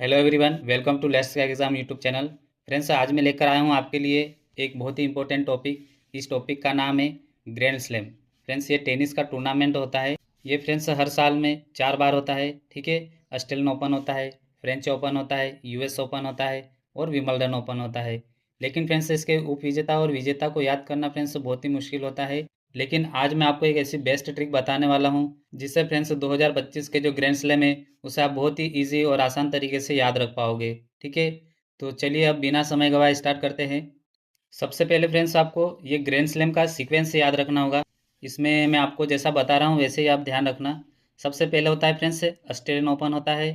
Hello everyone, welcome to let's crack exam YouTube channel. Friends, आज मैं लेकर आया हूँ आपके लिए एक बहुत ही इंपॉर्टेंट टॉपिक। इस टॉपिक का नाम है ग्रैंड स्लैम। फ्रेंड्स, ये टेनिस का टूर्नामेंट होता है। ये फ्रेंड्स हर साल में 4 बार होता है। ठीक है, ऑस्ट्रेलियन ओपन होता है, फ्रेंच ओपन होता है, यूएस ओपन होता है और विंबलडन ओपन होता है। लेकिन फ्रेंड्स, इसके उपविजेता और विजेता को याद करना फ्रेंड्स बहुत ही मुश्किल होता है। लेकिन आज मैं आपको एक ऐसी बेस्ट ट्रिक बताने वाला हूँ जिससे फ्रेंड्स 2025 के जो ग्रैंड स्लैम है उसे आप बहुत ही इजी और आसान तरीके से याद रख पाओगे। ठीक है, तो चलिए अब बिना समय गवाए स्टार्ट करते हैं। सबसे पहले फ्रेंड्स, आपको ये ग्रैंड स्लैम का सीक्वेंस याद रखना होगा। इसमें मैं आपको जैसा बता रहा हूँ वैसे ही आप ध्यान रखना। सबसे पहले होता है फ्रेंड्स ऑस्ट्रेलियन ओपन होता है।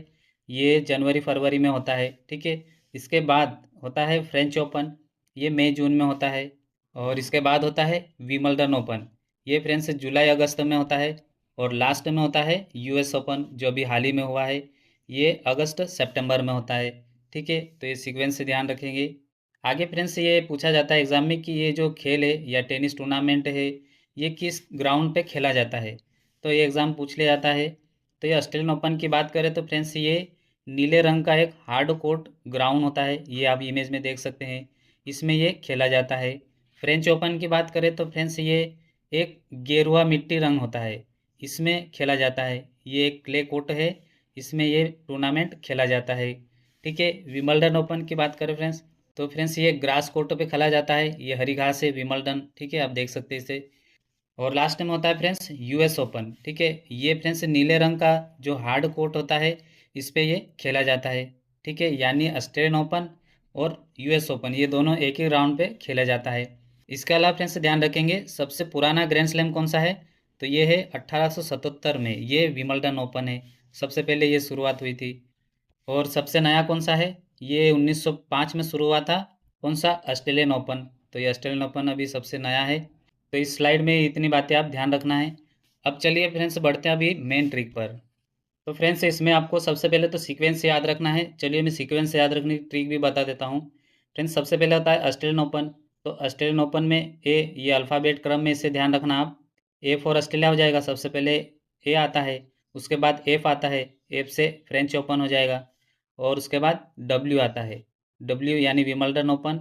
ये जनवरी फरवरी में होता है। ठीक है, इसके बाद होता है फ्रेंच ओपन। ये मई जून में होता है। और इसके बाद होता है विमल्डन ओपन। ये फ्रेंड्स जुलाई अगस्त में होता है। और लास्ट में होता है यूएस ओपन जो अभी हाल ही में हुआ है। ये अगस्त सितंबर में होता है। ठीक है, तो ये सीक्वेंस से ध्यान रखेंगे। आगे फ्रेंड्स ये पूछा जाता है एग्जाम में कि ये जो खेल है या टेनिस टूर्नामेंट है ये किस ग्राउंड पे खेला जाता है। तो ये एग्ज़ाम पूछ लिया जाता है। तो ये ऑस्ट्रेलियन ओपन की बात करें तो फ्रेंड्स ये नीले रंग का एक हार्ड कोर्ट ग्राउंड होता है। ये आप इमेज में देख सकते हैं, इसमें ये खेला जाता है। फ्रेंच ओपन की बात करें तो फ्रेंड्स ये एक गेरुआ मिट्टी रंग होता है, इसमें खेला जाता है। ये एक क्ले कोर्ट है, इसमें ये टूर्नामेंट खेला जाता है। ठीक है, विंबलडन ओपन की बात करें फ्रेंड्स तो फ्रेंड्स ये ग्रास कोर्ट पे खेला जाता है। ये हरी घास है विंबलडन। ठीक है, आप देख सकते हैं इसे। और लास्ट में होता है फ्रेंड्स यूएस ओपन। ठीक है, ये फ्रेंड्स नीले रंग का जो हार्ड कोर्ट होता है इस पे ये खेला जाता है। ठीक है, यानी ऑस्ट्रेलियन ओपन और यूएस ओपन ये दोनों एक ही राउंड पे खेला जाता है। इसके अलावा फ्रेंड्स ध्यान रखेंगे सबसे पुराना ग्रैंड स्लैम कौन सा है। तो ये है 1877 में, ये विंबलडन ओपन है। सबसे पहले ये शुरुआत हुई थी। और सबसे नया कौन सा है, ये 1905 में शुरू हुआ था। कौन सा, ऑस्ट्रेलियन ओपन। तो ये ऑस्ट्रेलियन ओपन अभी सबसे नया है। तो इस स्लाइड में इतनी बातें आप ध्यान रखना है। अब चलिए फ्रेंड्स बढ़ते हैं अभी मेन ट्रिक पर। तो फ्रेंड्स इसमें आपको सबसे पहले तो सीक्वेंस याद रखना है। चलिए मैं सीक्वेंस याद रखने की ट्रिक भी बता देता हूँ। फ्रेंड्स सबसे पहले होता है ऑस्ट्रेलियन ओपन। तो ऑस्ट्रेलियन ओपन में ए, ये अल्फ़ाबेट क्रम में, इसे ध्यान रखना आप। ए फॉर ऑस्ट्रेलिया हो जाएगा, सबसे पहले ए आता है। उसके बाद एफ आता है, एफ से फ्रेंच ओपन हो जाएगा। और उसके बाद डब्ल्यू आता है, डब्ल्यू यानी विमल्डन ओपन।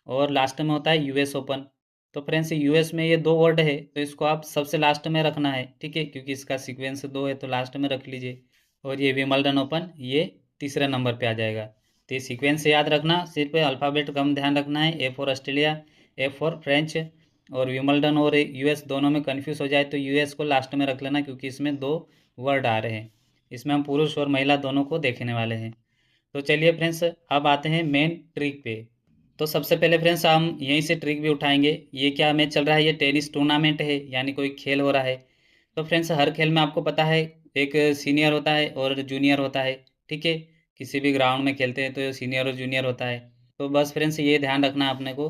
और लास्ट में होता है यूएस ओपन। तो फ्रेंड्स यूएस में ये दो वर्ड है तो इसको आप सबसे लास्ट में रखना है। ठीक है, क्योंकि इसका सीक्वेंस दो है तो लास्ट में रख लीजिए। और ये विमल्डन ओपन ये तीसरे नंबर पे आ जाएगा। तो ये सीक्वेंस से याद रखना, सिर्फ अल्फ़ाबेट कम ध्यान रखना है। A for Australia, A for French. और विमल्डन और यूएस दोनों में कन्फ्यूज़ हो जाए तो यूएस को लास्ट में रख लेना, क्योंकि इसमें दो वर्ड आ रहे हैं। इसमें हम पुरुष और महिला दोनों को देखने वाले हैं। तो चलिए फ्रेंड्स अब आते हैं मेन ट्रिक पे। तो सबसे पहले फ्रेंड्स हम यहीं से ट्रिक भी उठाएंगे। ये क्या मैच चल रहा है, ये टेनिस टूर्नामेंट है यानी कोई खेल हो रहा है। तो फ्रेंड्स हर खेल में आपको पता है एक सीनियर होता है और जूनियर होता है। ठीक है, किसी भी ग्राउंड में खेलते हैं तो सीनियर और जूनियर होता है। तो बस फ्रेंड्स ये ध्यान रखना है अपने को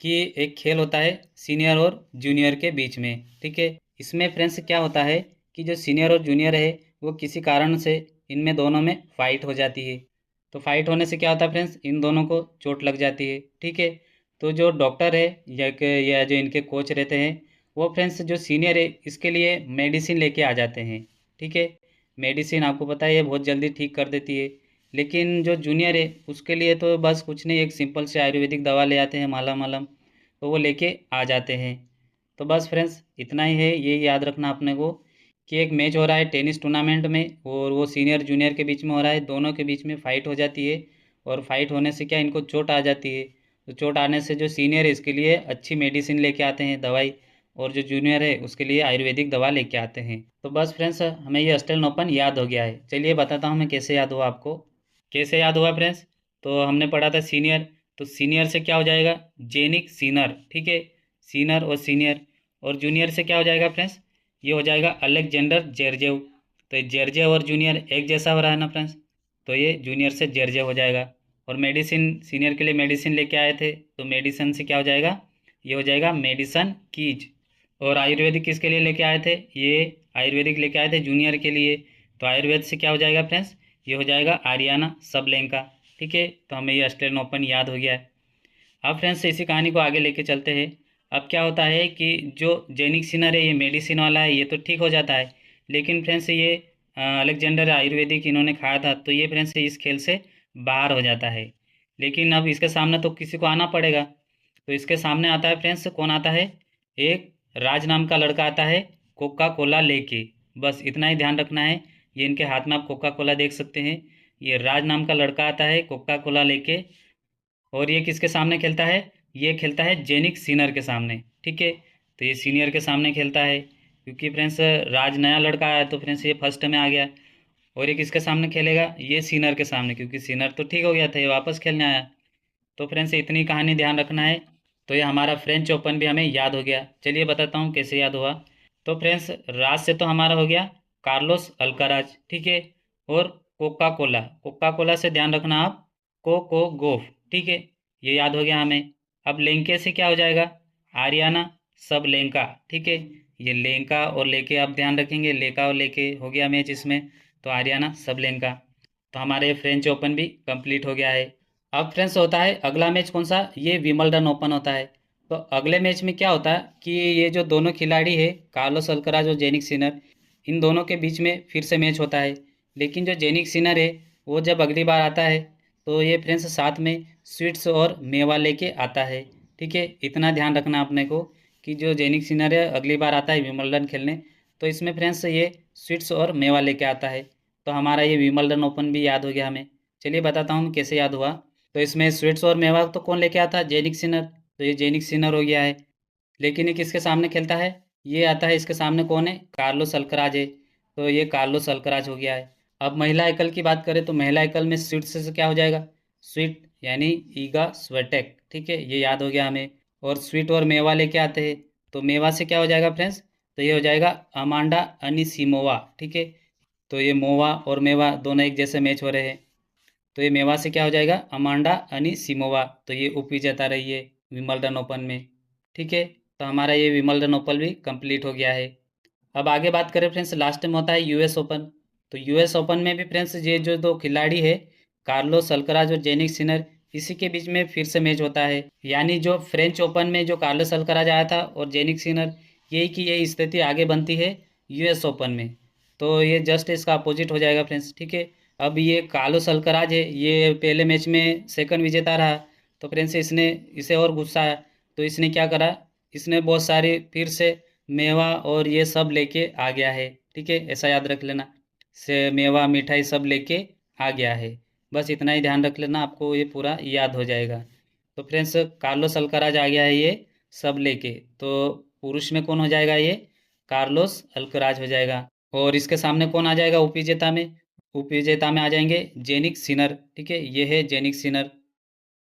कि एक खेल होता है सीनियर और जूनियर के बीच में। ठीक है, इसमें फ्रेंड्स क्या होता है कि जो सीनियर और जूनियर है वो किसी कारण से इनमें दोनों में फाइट हो जाती है। तो फाइट होने से क्या होता है फ्रेंड्स, इन दोनों को चोट लग जाती है। ठीक है, तो जो डॉक्टर है या जो इनके कोच रहते हैं वो फ्रेंड्स जो सीनियर है इसके लिए मेडिसिन लेके आ जाते हैं। ठीक है, मेडिसिन आपको पता है ये बहुत जल्दी ठीक कर देती है। लेकिन जो जूनियर है उसके लिए तो बस कुछ नहीं, एक सिंपल से आयुर्वेदिक दवा ले आते हैं, मलहम मलहम, तो वो लेके आ जाते हैं। तो बस फ्रेंड्स इतना ही है, ये याद रखना अपने को कि एक मैच हो रहा है टेनिस टूर्नामेंट में और वो सीनियर जूनियर के बीच में हो रहा है, दोनों के बीच में फ़ाइट हो जाती है। और फाइट होने से क्या इनको चोट आ जाती है। तो चोट आने से जो सीनियर है इसके लिए अच्छी मेडिसिन लेके आते हैं, दवाई। और जो जूनियर है उसके लिए आयुर्वेदिक दवा लेके आते हैं। तो बस फ्रेंड्स हमें ये ऑस्ट्रेलियन ओपन याद हो गया है। चलिए बताता हूँ मैं कैसे याद हुआ आपको। कैसे याद हुआ फ्रेंड्स, तो हमने पढ़ा था सीनियर। तो सीनियर से क्या हो जाएगा, जेनिक सीनर। ठीक है, सीनर और सीनियर। और जूनियर से क्या हो जाएगा फ्रेंड्स, ये हो जाएगा अलेक्जेंडर जेरजेव। तो ये जेरजेव और जूनियर एक जैसा हो रहा है ना फ्रेंड्स, तो ये जूनियर से जेरजेव हो जाएगा। और मेडिसिन, सीनियर के लिए मेडिसिन लेके आए थे तो मेडिसिन से क्या हो जाएगा, ये हो जाएगा मेडिसन कीज। और आयुर्वेदिक किसके लिए लेके आए थे, ये आयुर्वेदिक लेके आए थे जूनियर के लिए। तो आयुर्वेद से क्या हो जाएगा फ्रेंड्स, ये हो जाएगा आरियाना सबलेंका। ठीक है, तो हमें ये ऑस्ट्रेलियन ओपन याद हो गया है। अब फ्रेंड्स इसी कहानी को आगे लेके चलते हैं। अब क्या होता है कि जो जेनिक सिनर है ये मेडिसिन वाला है, ये तो ठीक हो जाता है। लेकिन फ्रेंड्स ये अलेक्जेंडर आयुर्वेदिक इन्होंने खाया था तो ये फ्रेंड्स इस खेल से बाहर हो जाता है। लेकिन अब इसके सामने तो किसी को आना पड़ेगा, तो इसके सामने आता है फ्रेंड्स, कौन आता है, एक राज नाम का लड़का आता है कोका कोला लेके। बस इतना ही ध्यान रखना है। ये इनके हाथ में आप कोका कोला देख सकते हैं। ये राज नाम का लड़का आता है कोका कोला लेके, और ये किसके सामने खेलता है, ये खेलता है जेनिक सीनर के सामने। ठीक है, तो ये सीनियर के सामने खेलता है, क्योंकि फ्रेंड्स राज नया लड़का आया तो फ्रेंड्स ये फर्स्ट में आ गया। और ये किसके सामने खेलेगा, ये सीनर के सामने, क्योंकि सीनर तो ठीक हो गया था, ये वापस खेलने आया। तो फ्रेंड्स इतनी कहानी ध्यान रखना है। तो ये हमारा फ्रेंच ओपन भी हमें याद हो गया। चलिए बताता हूँ कैसे याद हुआ। तो फ्रेंड्स राज से तो हमारा हो गया कार्लोस अल्काराज, ठीक है। और कोका कोला, कोका कोला से ध्यान रखना आप, को गोफ, ठीक है, ये याद हो गया हमें। अब लेंके से क्या हो जाएगा, आर्याना सब लेंका, ठीक है। ये लेंका और लेके आप ध्यान रखेंगे, लेका और लेके हो गया मैच इसमें, तो आर्याना सब लेंका। तो हमारे फ्रेंच ओपन भी कंप्लीट हो गया है। अब फ्रेंड्स होता है अगला मैच कौन सा, ये विंबलडन ओपन होता है। तो अगले मैच में क्या होता है कि ये जो दोनों खिलाड़ी है कार्लोस अल्कराज और जेनिक सिनर, इन दोनों के बीच में फिर से मैच होता है। लेकिन जो जेनिक सिनर है वो जब अगली बार आता है तो ये फ्रेंड्स साथ में स्वीट्स और मेवा लेके आता है। ठीक है, इतना ध्यान रखना अपने को कि जो जेनिक सिनर है अगली बार आता है विंबलडन खेलने, तो इसमें फ्रेंड्स ये स्वीट्स और मेवा लेके आता है। तो हमारा ये विंबलडन ओपन भी याद हो गया हमें। चलिए बताता हूँ कैसे याद हुआ। तो इसमें स्वीट्स और मेवा तो कौन लेके आता है, जेनिक सिनर, तो ये जेनिक सिनर हो गया है। लेकिन ये किसके सामने खेलता है, ये आता है इसके सामने कौन है, कार्लोस अल्कराज है, तो ये कार्लोस अल्कराज हो गया है। अब महिला एकल की बात करें तो महिला एकल में स्वीट से क्या हो जाएगा, स्वीट यानी ईगा स्वेटेक, ठीक है, ये याद हो गया हमें। और स्वीट और मेवा लेके आते हैं, तो मेवा से क्या हो जाएगा फ्रेंड्स, तो ये हो जाएगा अमांडा अनिसिमोवा, ठीक है। तो ये मोवा और मेवा दोनों एक जैसे मैच हो रहे हैं, तो ये मेवा से क्या हो जाएगा, अमांडा अनिसिमोवा, तो ये उपविजेता रही है विंबलडन ओपन में। ठीक है, तो हमारा ये विंबलडन ओपन भी कंप्लीट हो गया है। अब आगे बात करें फ्रेंड्स, लास्ट में होता है यूएस ओपन। तो यूएस ओपन में भी फ्रेंड्स ये जो दो खिलाड़ी है कार्लोस अल्कराज और जेनिक सिनर, इसी के बीच में फिर से मैच होता है। यानी जो फ्रेंच ओपन में जो कार्लोस अल्कराज आया था और जेनिक सिनर, यही की यही स्थिति आगे बनती है यूएस ओपन में। तो ये जस्ट इसका अपोजिट हो जाएगा फ्रेंड्स, ठीक है। अब ये कार्लोस अल्कराज है, ये पहले मैच में सेकंड विजेता रहा, तो फ्रेंड्स इसने इसे और गुस्सा आया, तो इसने क्या करा, इसने बहुत सारी फिर से मेवा और ये सब लेके आ गया है। ठीक है, ऐसा याद रख लेना, से मेवा मिठाई सब लेके आ गया है। बस इतना ही ध्यान रख लेना, आपको ये पूरा याद हो जाएगा। तो फ्रेंड्स कार्लोस अल्कराज आ गया है ये सब लेके, तो पुरुष में कौन हो जाएगा, ये कार्लोस अल्कराज हो जाएगा। और इसके सामने कौन आ जाएगा उपविजेता में, उपविजेता में आ जाएंगे जेनिक सिनर, ठीक है, ये है जेनिक सिनर।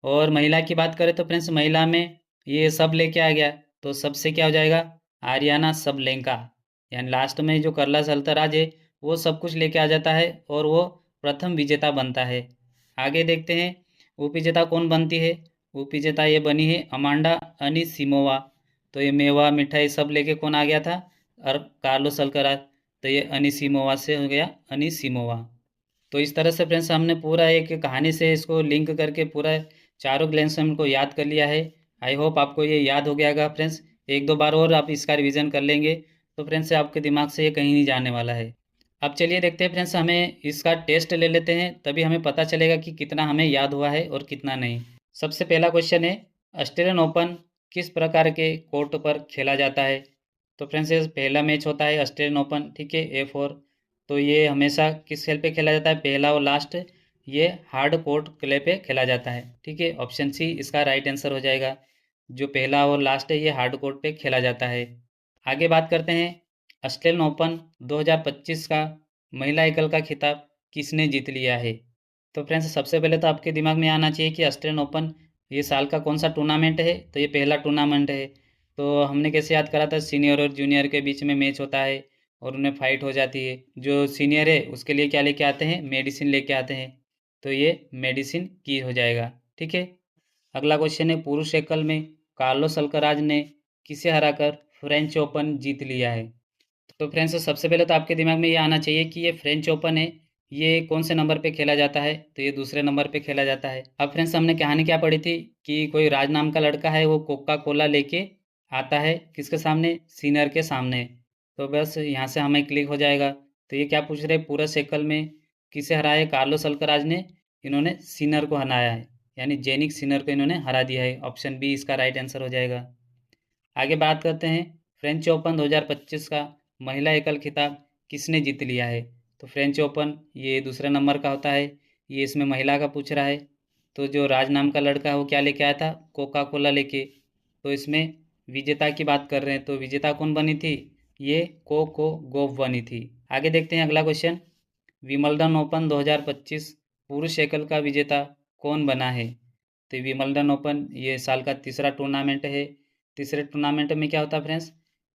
और महिला की बात करें तो फ्रेंड्स महिला में ये सब लेके आ गया, तो सबसे क्या हो जाएगा, आर्याना सबलेंका। यानी लास्ट में जो करला सल्तराज है वो सब कुछ लेके आ जाता है और वो प्रथम विजेता बनता है। आगे देखते हैं उपविजेता कौन बनती है। उपविजेता ये बनी है अमांडा अनिसिमोवा। तो ये मेवा मिठाई सब लेके कौन आ गया था, और कार्लोस अल्कराज, तो ये अनिसिमोवा से हो गया अनिसिमोवा। तो इस तरह से फ्रेंड्स हमने पूरा एक कहानी से इसको लिंक करके पूरा चारों ग्लैंड से हमको याद कर लिया है। आई होप आपको ये याद हो गया फ्रेंड्स। एक दो बार और आप इसका रिवीजन कर लेंगे तो फ्रेंड्स आपके दिमाग से ये कहीं नहीं जाने वाला है। अब चलिए देखते हैं फ्रेंड्स, हमें इसका टेस्ट ले लेते हैं, तभी हमें पता चलेगा कि कितना हमें याद हुआ है और कितना नहीं। सबसे पहला क्वेश्चन है, ऑस्ट्रेलियन ओपन किस प्रकार के कोर्ट पर खेला जाता है। तो फ्रेंड्स ये पहला मैच होता है ऑस्ट्रेलियन ओपन, ठीक है, A4। तो ये हमेशा किस खेल पे खेला जाता है, पहला और लास्ट ये हार्ड कोर्ट क्ले पे खेला जाता है, ठीक है। ऑप्शन सी इसका राइट आंसर हो जाएगा, जो पहला और लास्ट है ये हार्ड कोर्ट पे खेला जाता है। आगे बात करते हैं, ऑस्ट्रेलियन ओपन 2025 का महिला एकल का खिताब किसने जीत लिया है। तो फ्रेंड्स सबसे पहले तो आपके दिमाग में आना चाहिए कि ऑस्ट्रेलियन ओपन ये साल का कौन सा टूर्नामेंट है, तो ये पहला टूर्नामेंट है। तो हमने कैसे याद करा था, सीनियर और जूनियर के बीच में मैच होता है और उन्हें फाइट हो जाती है। जो सीनियर है उसके लिए क्या लेके आते हैं, मेडिसिन लेके आते हैं, तो ये मेडिसिन की हो जाएगा, ठीक है। अगला क्वेश्चन है, पुरुष एकल में कार्लोस अल्कराज ने किसे हराकर फ्रेंच ओपन जीत लिया है। तो फ्रेंड्स सबसे पहले तो आपके दिमाग में ये आना चाहिए कि ये फ्रेंच ओपन है, ये कौन से नंबर पे खेला जाता है, तो ये दूसरे नंबर पे खेला जाता है। अब फ्रेंड्स हमने कहानी क्या पढ़ी थी कि कोई राज नाम का लड़का है, वो कोका कोला लेके आता है किसके सामने, सीनियर के सामने। तो बस यहाँ से हमें क्लिक हो जाएगा। तो ये क्या पूछ रहे, पूरा सेकल में किसे हराया कार्लोस अल्कराज ने, इन्होंने सिनर को हराया है, यानी जेनिक सिनर को इन्होंने हरा दिया है। ऑप्शन बी इसका राइट आंसर हो जाएगा। आगे बात करते हैं फ्रेंच ओपन 2025 का महिला एकल खिताब किसने जीत लिया है। तो फ्रेंच ओपन ये दूसरे नंबर का होता है, ये इसमें महिला का पूछ रहा है। तो जो राज नाम का लड़का है वो क्या लेके आया था, कोका कोला लेके। तो इसमें विजेता की बात कर रहे हैं, तो विजेता कौन बनी थी, ये कोको गोफ बनी थी। आगे देखते हैं अगला क्वेश्चन, विंबलडन ओपन 2025 पुरुष एकल का विजेता कौन बना है। तो विंबलडन ओपन ये साल का तीसरा टूर्नामेंट है। तीसरे टूर्नामेंट में क्या होता है फ्रेंड्स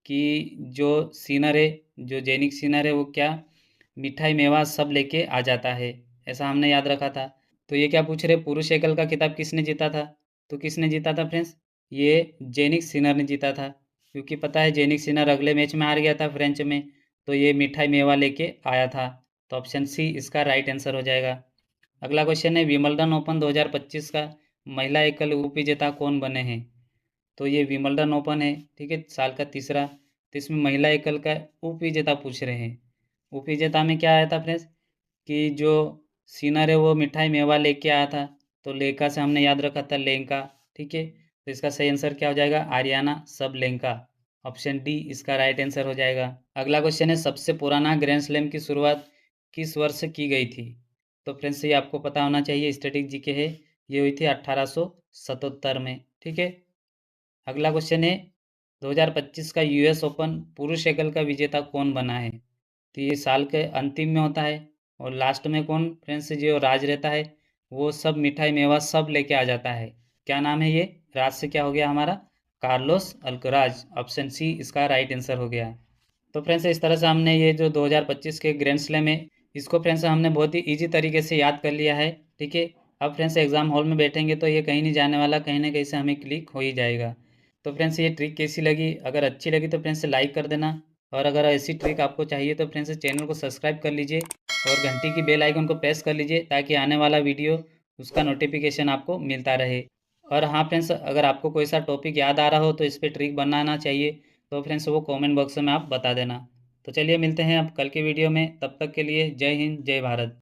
कि जो सीनर है, जो जेनिक सीनर है, वो क्या मिठाई मेवा सब लेके आ जाता है, ऐसा हमने याद रखा था। तो ये क्या पूछ रहे, पुरुष एकल का खिताब किसने जीता था। तो किसने जीता था फ्रेंड्स, ये जेनिक सीनर ने जीता था, क्योंकि पता है जेनिक सीनर अगले मैच में हार गया था फ्रेंच में, तो ये मिठाई मेवा लेके आया था। तो ऑप्शन सी इसका राइट आंसर हो जाएगा। अगला क्वेश्चन है, विंबलडन ओपन 2025 का महिला एकल उपविजेता कौन बने हैं। तो ये विंबलडन ओपन है, ठीक है, साल का तीसरा। तो इसमें महिला एकल का उपविजेता पूछ रहे हैं। उपविजेता में क्या आया था फ्रेंड्स कि जो सीनर है वो मिठाई मेवा लेके आया था, तो लेका से हमने याद रखा था लेंका, ठीक है। तो इसका सही आंसर क्या हो जाएगा, आर्याना सब लेंका। ऑप्शन डी इसका राइट आंसर हो जाएगा। अगला क्वेश्चन है, सबसे पुराना ग्रैंड स्लैम की शुरुआत किस वर्ष की गई थी। तो फ्रेंड्स ये आपको पता होना चाहिए, स्टैटिक जीके है, ये हुई थी 1877 में, ठीक है। अगला क्वेश्चन है, 2025 का यूएस ओपन पुरुष एकल का विजेता कौन बना है। तो ये साल के अंतिम में होता है, और लास्ट में कौन फ्रेंड्स जो राज रहता है वो सब मिठाई मेवा सब लेके आ जाता है। क्या नाम है ये, राज से क्या हो गया हमारा, कार्लोस अल्कराज। ऑप्शन सी इसका राइट आंसर हो गया। तो फ्रेंड्स इस तरह से हमने ये जो 2025 के ग्रैंड स्लैम है, इसको फ्रेंड्स हमने बहुत ही ईजी तरीके से याद कर लिया है, ठीक है। अब फ्रेंड्स एग्जाम हॉल में बैठेंगे तो ये कहीं नहीं जाने वाला, कहीं ना कहीं से हमें क्लिक हो ही जाएगा। तो फ्रेंड्स ये ट्रिक कैसी लगी, अगर अच्छी लगी तो फ्रेंड्स लाइक कर देना, और अगर ऐसी ट्रिक आपको चाहिए तो फ्रेंड्स चैनल को सब्सक्राइब कर लीजिए और घंटी की बेल आइकन को प्रेस कर लीजिए, ताकि आने वाला वीडियो उसका नोटिफिकेशन आपको मिलता रहे। और हाँ फ्रेंड्स, अगर आपको कोई सा टॉपिक याद आ रहा हो तो इस पर ट्रिक बनाना चाहिए, तो फ्रेंड्स वो कमेंट बॉक्स में आप बता देना। तो चलिए मिलते हैं अब कल के वीडियो में, तब तक के लिए जय हिंद जय भारत।